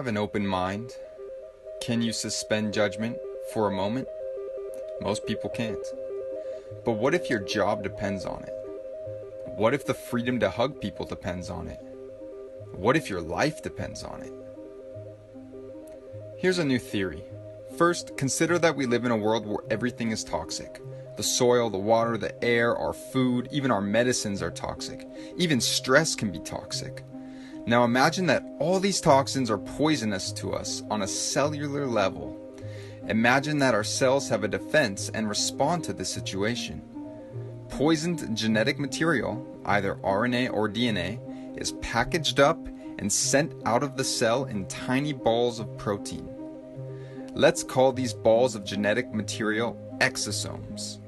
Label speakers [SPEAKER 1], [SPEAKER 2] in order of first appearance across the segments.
[SPEAKER 1] have an open mind? Can you suspend judgment for a moment? Most people can't. But what if your job depends on it? What if the freedom to hug people depends on it? What if your life depends on it? Here's a new theory. First, consider that we live in a world where everything is toxic. The soil, the water, the air, our food, even our medicines are toxic. Even stress can be toxic. Now imagine that all these toxins are poisonous to us on a cellular level. Imagine that our cells have a defense and respond to this situation. Poisoned genetic material, either RNA or DNA, is packaged up and sent out of the cell in tiny balls of protein. Let's call these balls of genetic material exosomes.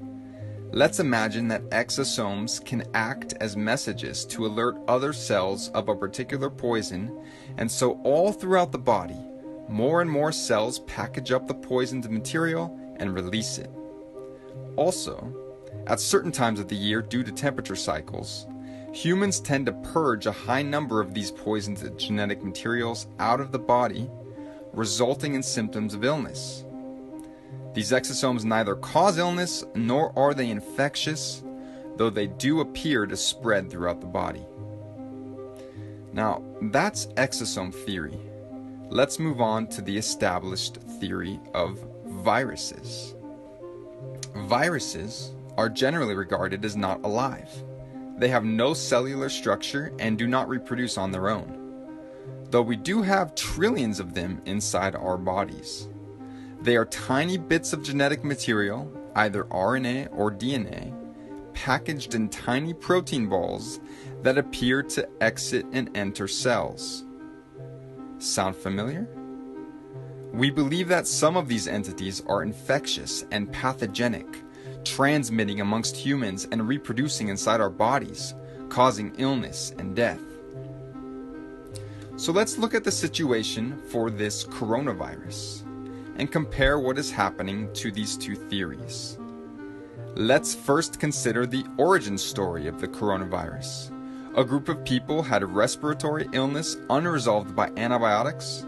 [SPEAKER 1] Let's imagine that exosomes can act as messages to alert other cells of a particular poison, and so all throughout the body, more and more cells package up the poisoned material and release it. Also, at certain times of the year due to temperature cycles, humans tend to purge a high number of these poisoned genetic materials out of the body, resulting in symptoms of illness. These exosomes neither cause illness nor are they infectious, though they do appear to spread throughout the body. Now, that's exosome theory. Let's move on to the established theory of viruses. Viruses are generally regarded as not alive. They have no cellular structure and do not reproduce on their own, though we do have trillions of them inside our bodies. They are tiny bits of genetic material, either RNA or DNA, packaged in tiny protein balls that appear to exit and enter cells. Sound familiar? We believe that some of these entities are infectious and pathogenic, transmitting amongst humans and reproducing inside our bodies, causing illness and death. So let's look at the situation for this coronavirus and compare what is happening to these two theories. Let's first consider the origin story of the coronavirus. A group of people had a respiratory illness unresolved by antibiotics,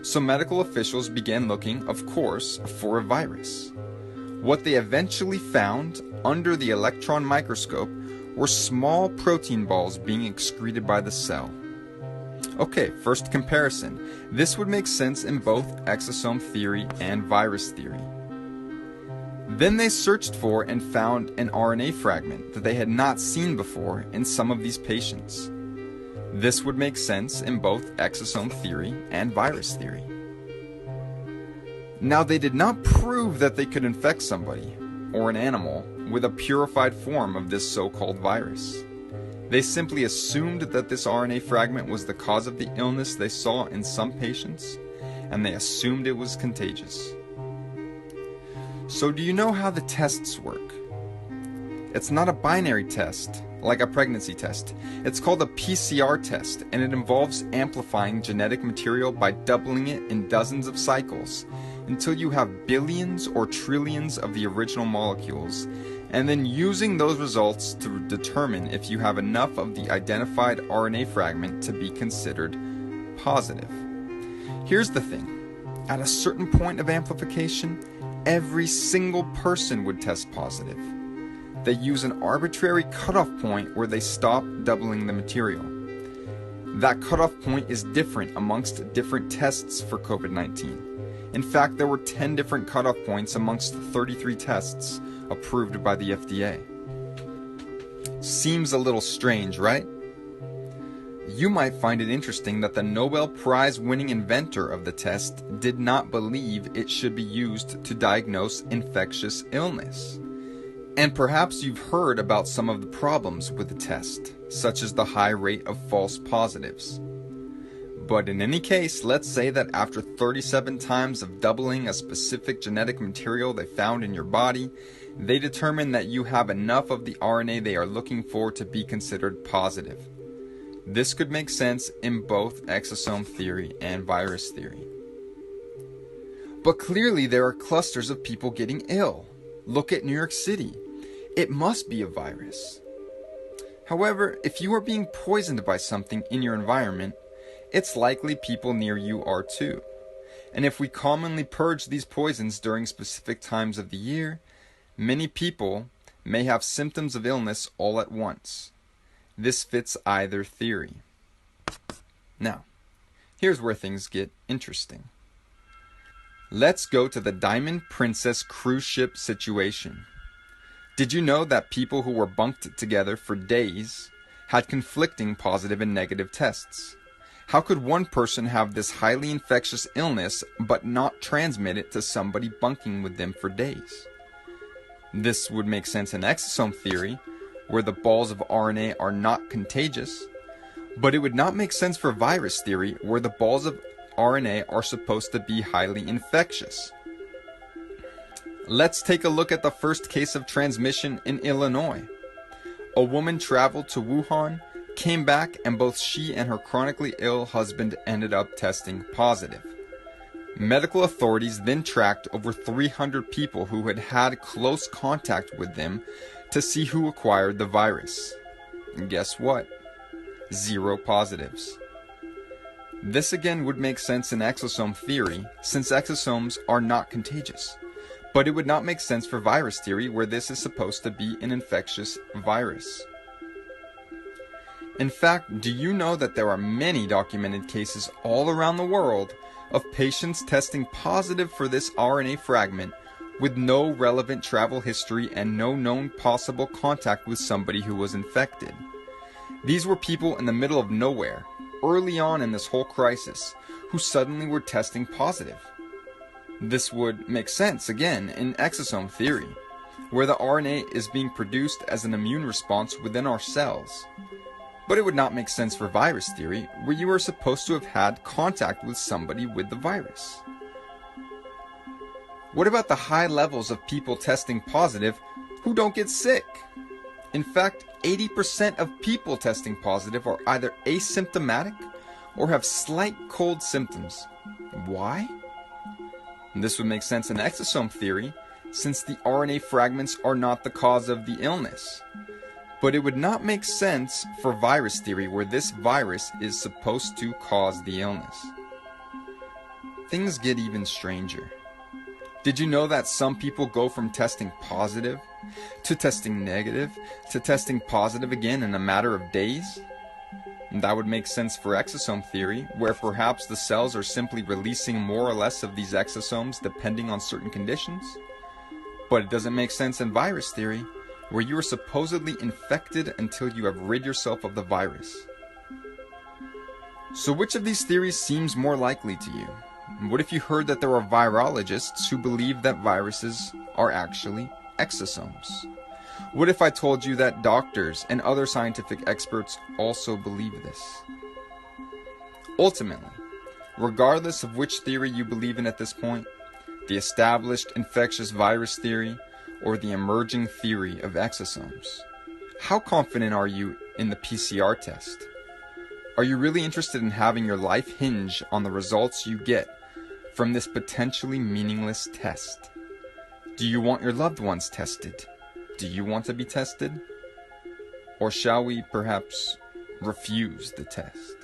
[SPEAKER 1] so medical officials began looking, of course, for a virus. What they eventually found under the electron microscope were small protein balls being excreted by the cell. Okay, first comparison. This would make sense in both exosome theory and virus theory. Then they searched for and found an RNA fragment that they had not seen before in some of these patients. This would make sense in both exosome theory and virus theory. Now, they did not prove that they could infect somebody or an animal with a purified form of this so-called virus. They simply assumed that this RNA fragment was the cause of the illness they saw in some patients, and they assumed it was contagious. So do you know how the tests work? It's not a binary test, like a pregnancy test. It's called a PCR test, and it involves amplifying genetic material by doubling it in dozens of cycles until you have billions or trillions of the original molecules, and then using those results to determine if you have enough of the identified RNA fragment to be considered positive. Here's the thing. At a certain point of amplification, every single person would test positive. They use an arbitrary cutoff point where they stop doubling the material. That cutoff point is different amongst different tests for COVID-19. In fact, there were 10 different cutoff points amongst the 33 tests approved by the FDA. Seems a little strange, right? You might find it interesting that the Nobel Prize-winning inventor of the test did not believe it should be used to diagnose infectious illness. And perhaps you've heard about some of the problems with the test, such as the high rate of false positives. But in any case, let's say that after 37 times of doubling a specific genetic material they found in your body, they determine that you have enough of the RNA they are looking for to be considered positive. This could make sense in both exosome theory and virus theory. But clearly there are clusters of people getting ill. Look at New York City. It must be a virus. However, if you are being poisoned by something in your environment, it's likely people near you are too. And if we commonly purge these poisons during specific times of the year, many people may have symptoms of illness all at once. This fits either theory. Now, here's where things get interesting. Let's go to the Diamond Princess cruise ship situation. Did you know that people who were bunked together for days had conflicting positive and negative tests? How could one person have this highly infectious illness but not transmit it to somebody bunking with them for days? This would make sense in exosome theory, where the balls of RNA are not contagious, but it would not make sense for virus theory, where the balls of RNA are supposed to be highly infectious. Let's take a look at the first case of transmission in Illinois. A woman traveled to Wuhan, came back, and both she and her chronically ill husband ended up testing positive. Medical authorities then tracked over 300 people who had had close contact with them to see who acquired the virus. And guess what? 0 positives. This again would make sense in exosome theory, since exosomes are not contagious. But it would not make sense for virus theory, where this is supposed to be an infectious virus. In fact, do you know that there are many documented cases all around the world of patients testing positive for this RNA fragment with no relevant travel history and no known possible contact with somebody who was infected? These were people in the middle of nowhere, early on in this whole crisis, who suddenly were testing positive. This would make sense, again, in exosome theory, where the RNA is being produced as an immune response within our cells. But it would not make sense for virus theory, where you are supposed to have had contact with somebody with the virus. What about the high levels of people testing positive who don't get sick? In fact, 80% of people testing positive are either asymptomatic or have slight cold symptoms. Why? This would make sense in exosome theory, since the RNA fragments are not the cause of the illness. But it would not make sense for virus theory, where this virus is supposed to cause the illness. Things get even stranger. Did you know that some people go from testing positive to testing negative to testing positive again in a matter of days? And that would make sense for exosome theory, where perhaps the cells are simply releasing more or less of these exosomes depending on certain conditions. But it doesn't make sense in virus theory, where you are supposedly infected until you have rid yourself of the virus. So which of these theories seems more likely to you? What if you heard that there are virologists who believe that viruses are actually exosomes? What if I told you that doctors and other scientific experts also believe this? Ultimately, regardless of which theory you believe in at this point, the established infectious virus theory or the emerging theory of exosomes, how confident are you in the PCR test? Are you really interested in having your life hinge on the results you get from this potentially meaningless test? Do you want your loved ones tested? Do you want to be tested? Or shall we perhaps refuse the test?